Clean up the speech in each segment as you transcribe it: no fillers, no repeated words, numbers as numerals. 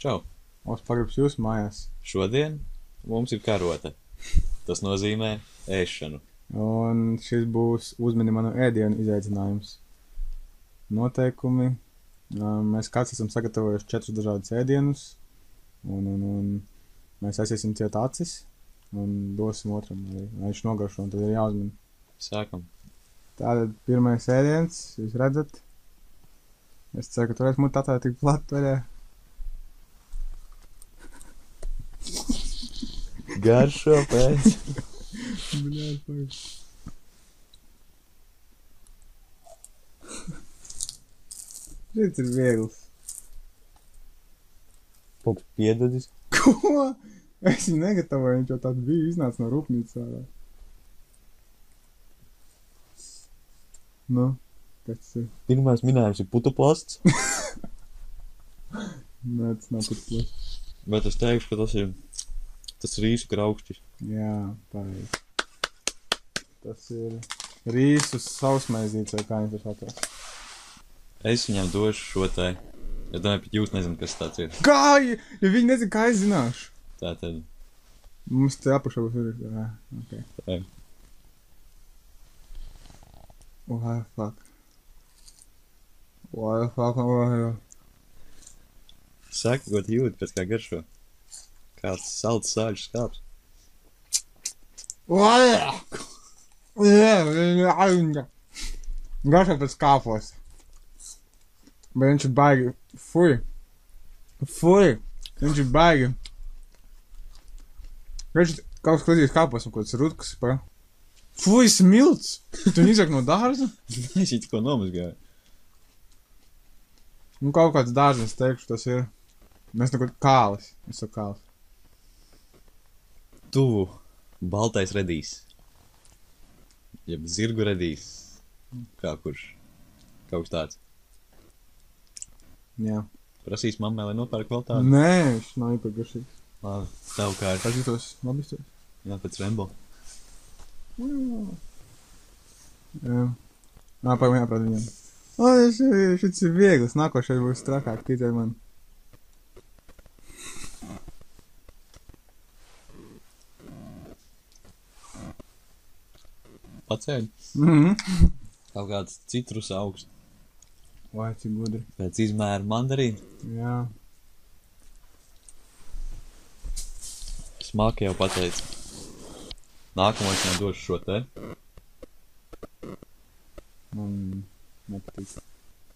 Čau! Mums pagribas jūs mājās. Šodien mums ir karota. Tas nozīmē ēšanu. Un šis būs uzmini manu ēdienu izaicinājums. Noteikumi. Mēs kāds esam sagatavojuši 4 dažādus ēdienus. Un mēs aiziesim ciet acis. Un dosim otram, lai viņš nogaršo, un tad ir jāuzmina. Sākam. Tātad pirmais ēdiens, jūs redzat. Es ceru, ka tu varēsi mutu atvērt tik platu vaļā. Garšo pēc. Šis ir viegls. Kaut piedodis. Ko? Es viņu negatavoju, viņš jau tāds bija, iznāca no rūpnīcas ārā. Nu, kas tas ir? Pirmais minējums ir putuplasts. Nē, tas nav pat plašs. Bet es teikšu, ka tas rīsu graukšķis. Jā, pareizi. Tas ir rīsu sausmaizīts, vai kā viņš ir atrast. Es viņam došu šo te. Ja domāju, pat jūs nezināt, kas tāds ir. Kā? Ja viņi nezin, kā es zināšu? Tātad. Mums te apašā būs ir. Jā, ok. Tā. Why the fuck? Why the fuck? Saka, ko tu jūti pēc kā garšo. Kāds salds sāļu skāps. Garšo pēc kāpos. Bet viņš ir baigi. Fuj. Viņš ir baigi. Viņš kaut kas klīdīs kāpos un kaut kas rutkas. Fuj, smilts! Tu viņu izāk no dārza? Es viņu ko nomazgāju. Nu kaut kāds dārzens teikšu, tas ir. Mēs neko kālis. Es saku kālis. Tuvu baltais redīs. Jeb zirgu redīs. Kā kurš. Kaut kas tāds. Jā. Prasīs mammai, lai nopērk vēl tādu. Nē, viņš nav īpagaršīgs. Labi, tavu kārtu. Tas jūtos labi iztos. Jā, pēc Rembo. Jā. Pagaidām jāprāt viņam. Šis ir viegls. Nākošais būs trakāk, ticēj man. Pacēļ. Kaut kāds citrus augsts. Vai, cik gudri. Pēc izmēra mandarīna. Jā. Smaka jau pateica. Nākamais viņam došu šo te. Man nepatīk.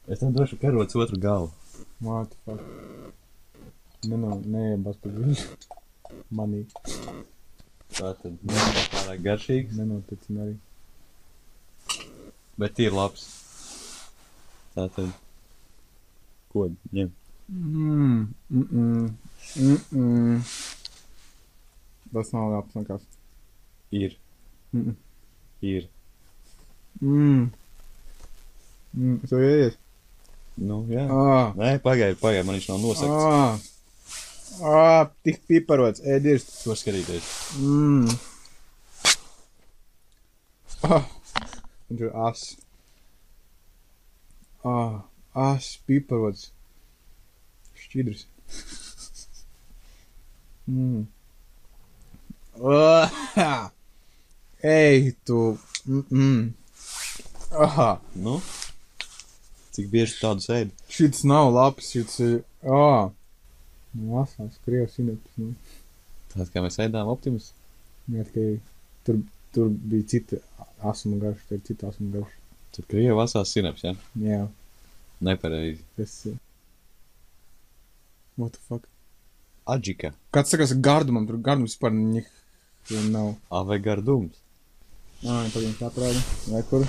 Es tam došu karots otru galvu. What the fuck? Neiebās par viņu. Manī. Tātad pārāk garšīgs. Nenoticina arī. Bet ir labs. Tātad. Ko ņem? Tas nav labs nekas. Ir. Ir. Tu ieies? Nu, jā. Nē, pagaid, man viņš nav nosakts. Tik piparots, ēdies. To skatīties. Viņš ir as. As, piparots. Šķidrs. Ej, tu. Nu? Cik bieži tādu sēdi? Šits nav labs, šits ir. Asās, krievs sinepis. Tāds kā mēs ēdām Optimus? Jā, tikai tur bija cita asuma garša, tur ir cita asuma garša. Tur krievu asās sinaps, jā? Jā. Nepareizi. Tas ir. What the fuck? Adžika. Kāds sakās gardumam, tur gardums vispār nav. Vai gardums? Pagaidām tā prāda. Vai kur?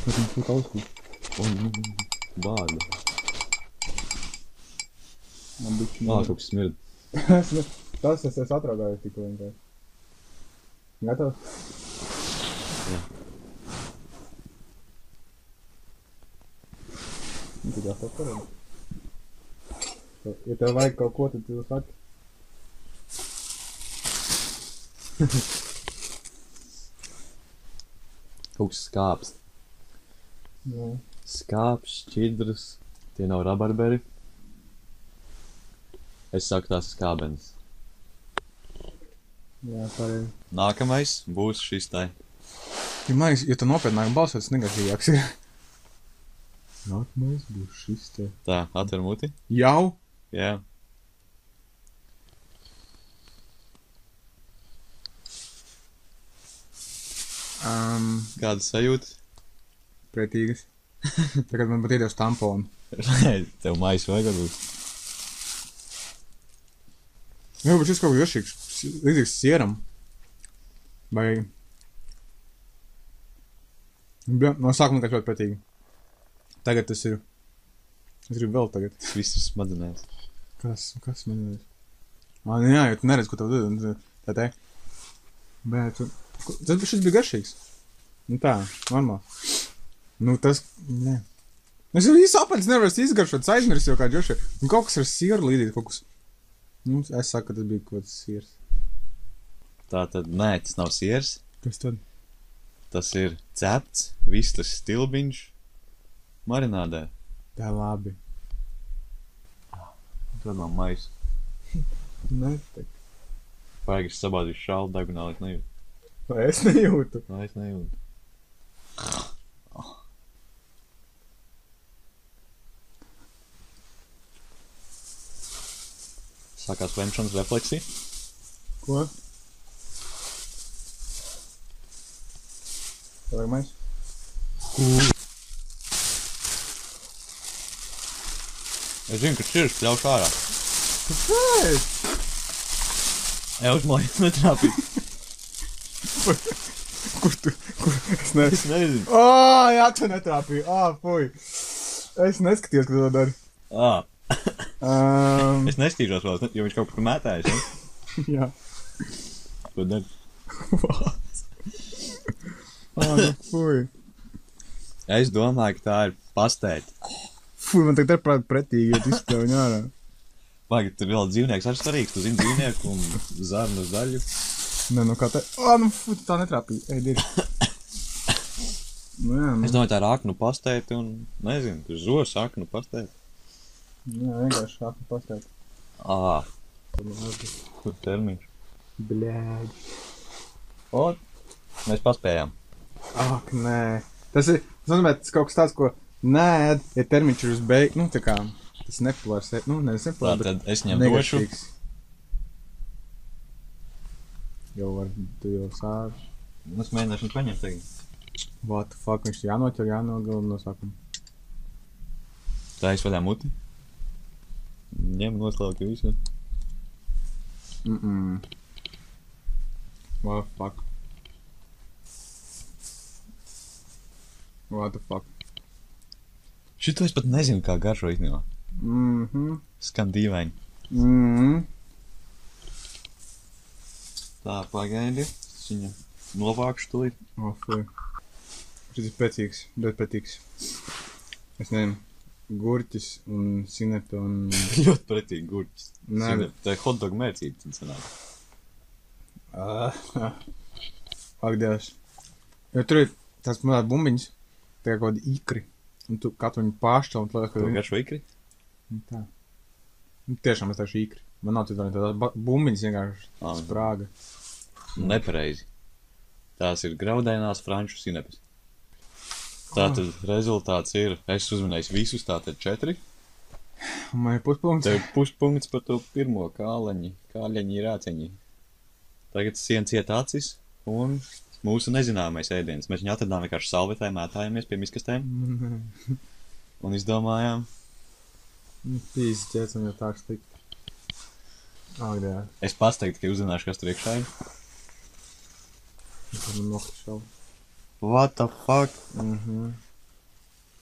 Kas viņš tur kausku? Bārda. Man bišķi Kaut kas smird. Tas es atraugāju tikko vienkārši. Gatavs? Jā. Tu gatavs parādi? Ja tev vajag kaut ko, tad tu saki. Kaut kas skāps. Jā. Skāps, šķidrs. Tie nav rabarberi. Es saku, tās ir skābenes. Jā, pareizi. Nākamais būs šis tai. Ja man liekas, ja tu nopietnāk balsot, tas negatīvāks ir. Nākamais būs šis te. Tā, atver muti. Jau? Jā. Kādas sajūtas? Pretīgas. Tagad man pat iedevis tamponu. Tev maisu vajag varbūt. Jā, bet šis kaut kā jošīgs. Līdzīgs sieram. Vai... No sākuma tā ļoti pretīgi. Tagad tas ir... Es gribu vēl tagad. Tas viss ir smadzenēs. Kas man ir? Jā, jo tu neredz, ko tev dod. Tā te. Bet... Šis bija garšīgs. Nu tā, normāli. Nu tas... Nē. Es jau īsti apaļas nevaru izgaršot, es aizmirsu jau kā džoši. Un kaut kas ar sieru līdīt, kaut kas... Nu, es saku, ka tas bija kaut kāds siers. Tā tad, nē, tas nav siers. Kas tad? Tas ir cepts, vistas stilbiņš marinādē. Tā labi. Tad nav maisu. Netek. Vajag es sabādīšu šālu degunāli, es nejūtu. Vai es nejūtu? Vai es nejūtu. Sākās lemšanas refleksija. Ko? Tev vajag mais? Es zinu, ka šķirs pļaušu ārā. Kāpēc? Uzmājies netrāpīt. Kur tu? Es Es nezinu. Jā, tu netrāpīji. Fuj. Es neskatījos, ka tu to dari. Es nestīžos vēl, jo viņš kaut kur mētājas, ne? Jā. Ko dari? Vāc. Nu, fuj. Es domāju, ka tā ir pastēta. Fuj, man tagad ir prāt pretīgi, ja tu izspļauj viņu ārā. Vajag, tur vēl dzīvnieks ar svarīgs, tu zini dzīvnieku un zarnas daļu. Nē, nu kā te... Nu, fuj, tā netrāpīja. Ej, diri. Nu, jā, Es domāju, tā ir aknu pastēta un, nezinu, tur zos aknu pastēta. Jā, vienkārši šādi pastāt. Kur termiņš? Bļēģi. O, mēs paspējām. Ak, nē. Tas nozīmē, tas kaut kas tāds, ko nēd, ja termiņš ir uz beig... Nu, tā kā, tas nepolārs, nu, nevis nepolārs, Tā, tad es viņam negatīvs. Jau var, tu jau sāž. Es mēģināšu paņemt tagad. What the fuck, viņš jānoķer, jānogalina no sākuma. Tā izvaļā muti. Ņem noslēgt visu. What the fuck. What the fuck. Šito es pat nezinu, kā garšo īstenībā. Skan dīvaini. Tā, pagaidi. Es viņu novākšu tulīt. Fuj. Šis ir pēcīgs, ļoti pēcīgs. Es nezinu. Gurķis un sinepe un... Ļoti pretīgi gurķis. Nē, Tā ir hotdog mērcība, tad sanāk. Ak, Dievs. Jo tur ir tās mazās bumbiņas, tā kā kaut kādi ikri. Un tu katru viņu pāršķel un tu liekas, ka... To garšo ikri? Tā. Nu, tiešām es tāšu ikri. Man nav citādi tādās bumbiņas vienkārši sprāga. Nepareizi. Tās ir graudēnās franču sinepes. Tātad rezultāts ir, es uzminēju visus, tātad 4. Un man ir puspunkts. Tev ir puspunkts par to pirmo kāļaņi rāceņi. Tagad siens iet acis un mūsu nezināmais ēdiens. Mēs viņu atradām vienkārši salvetē, mētājāmies pie miskastēm. Un izdomājām. Pīzes ķēcam jau tā slikti. Ak, jā. Es pasteiktu, ka uzzināšu, kas tur iekšā ir. Es man nokrišau. What the fuck?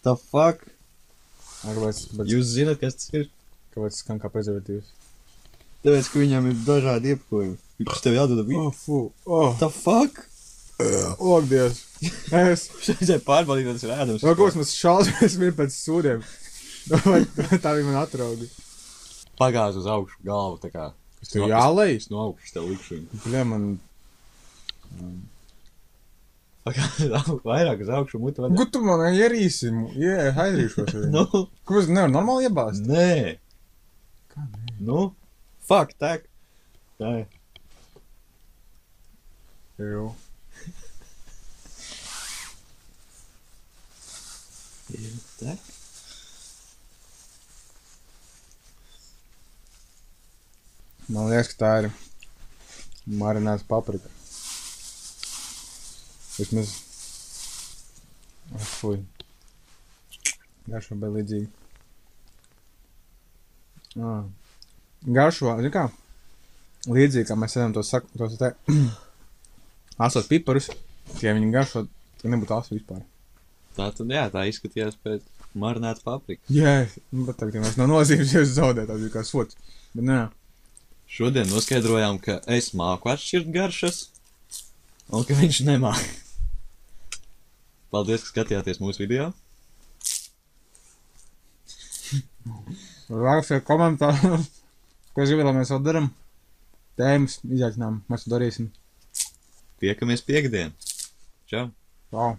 The fuck? Kāpēc Jūs zināt, kas tas ir? skan kā prezervatīvs? Tāpēc, ka viņam ir dažādi iepakojumi. Viņš tev jādod visu. Fu. The fuck? Ak, Dievs. Es... Šeit pārbaudīt, tas ir ēdams. Vai kaut mēs šausmies vien pēc sūdiem? Vai tā viņa man atraugi? Pagāz uz augšu galvu, tā kā. Tev jālej? Es no augšas tev likšu viņu. Bļa, man... Pagāz vairāk uz augšu mutu vaļā. Ko tu man ierīsi? Aizrīšos ar viņu. Nu? Kāpēc nevar normāli iebāzt? Nē. Kā nē? Nu? Fuck, tek. Tā ir. Jo. Tek. Man liekas, ka tā ir marinēta paprika. Vismaz... Fuj. Garšo bija līdzīgi. Garšo, zini kā? Līdzīgi, kā mēs ēdam tos te asos piparus, tie viņi garšo, ka nebūtu asu vispār. Tā tad, jā, tā izskatījās pēc marinēta paprika. Jā, bet tagad mēs no nozīmes jau zaudēt, tā bija kā sots. Bet nē. Šodien noskaidrojām, ka es māku atšķirt garšas, un ka viņš nemāk. Paldies, ka skatījāties mūsu video. Rakstiet komentāros, ko es gribu, lai mēs vēl daram. Tēmas, izaicinām, mēs to darīsim. Tiekamies piekdien. Čau! Čau!